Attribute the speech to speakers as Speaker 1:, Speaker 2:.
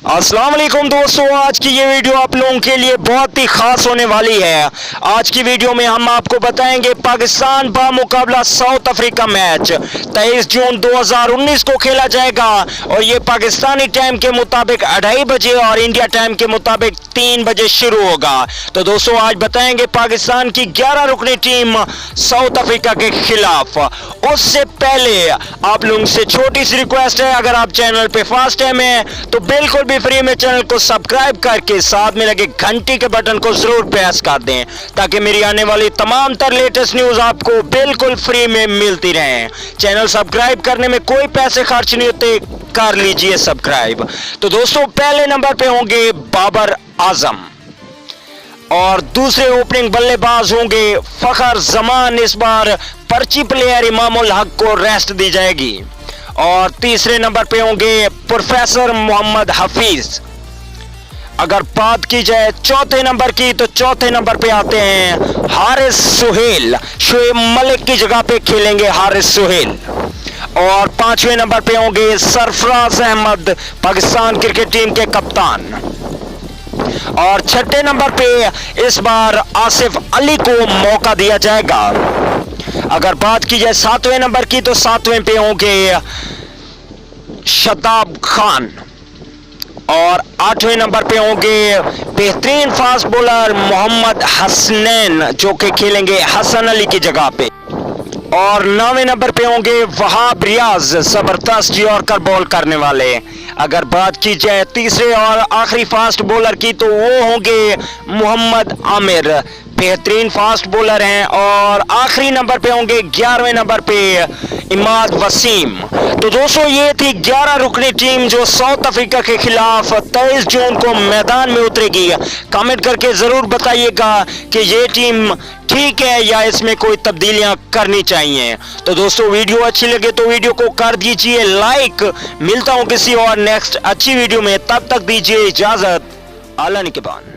Speaker 1: अस्सलाम वालेकुम दोस्तों, आज की ये वीडियो आप लोगों के लिए बहुत ही खास होने वाली है। आज की वीडियो में हम आपको बताएंगे पाकिस्तान बा मुकाबला साउथ अफ्रीका मैच 23 जून 2019 को खेला जाएगा और ये पाकिस्तानी टाइम के मुताबिक 2:30 बजे और इंडिया टाइम के मुताबिक 3 बजे शुरू होगा। तो दोस्तों आज बताएंगे पाकिस्तान की 11 रुकनी टीम साउथ अफ्रीका के खिलाफ। उससे पहले आप लोगों से छोटी सी रिक्वेस्ट है, अगर आप चैनल पे फर्स्ट टाइम है तो बिल्कुल भी फ्री में चैनल को सब्सक्राइब करके साथ में लगे घंटी के बटन को जरूर प्रेस कर दें ताकि मेरी आने वाली तमाम तर लेटेस्ट न्यूज आपको बिल्कुल फ्री में मिलती रहे। चैनल सब्सक्राइब करने में कोई पैसे खर्च नहीं होते, कर लीजिए सब्सक्राइब। तो दोस्तों पहले नंबर पे होंगे बाबर आजम और दूसरे ओपनिंग बल्लेबाज होंगे फखर जमान। इस बार पर्ची प्लेयर इमामुल हक को रेस्ट दी जाएगी। और तीसरे नंबर पे होंगे प्रोफेसर मोहम्मद हफीज। अगर बात की जाए चौथे नंबर की तो चौथे नंबर पे आते हैं हारिस सुहेल। शोएब मलिक की जगह पे खेलेंगे हारिस सुहेल। और पांचवें नंबर पे होंगे सरफराज अहमद, पाकिस्तान क्रिकेट टीम के कप्तान। और छठे नंबर पे इस बार आसिफ अली को मौका दिया जाएगा। अगर बात की जाए सातवें नंबर की तो सातवें पे होंगे शताब खान। और आठवें नंबर पे होंगे बेहतरीन फास्ट बॉलर मोहम्मद हसनैन जो कि खेलेंगे हसन अली की जगह पे। और 9वें नंबर पे होंगे वहाब रियाज, जबरदस्त यॉर्कर बॉल करने वाले। अगर बात की जाए तीसरे और आखिरी फास्ट बॉलर की तो वो होंगे मोहम्मद आमिर, बेहतरीन फास्ट बॉलर हैं। और आखिरी नंबर पे होंगे 11वें नंबर पे इमाद वसीम। तो दोस्तों ये थी 11 रुकनी टीम जो साउथ अफ्रीका के खिलाफ 23 जून को मैदान में उतरेगी। कमेंट करके जरूर बताइएगा कि ये टीम ठीक है या इसमें कोई तब्दीलियां करनी चाहिए। तो दोस्तों वीडियो अच्छी लगे तो वीडियो को कर दीजिए लाइक। मिलता हूं किसी और नेक्स्ट अच्छी वीडियो में, तब तक दीजिए इजाजत। आला निगहबान।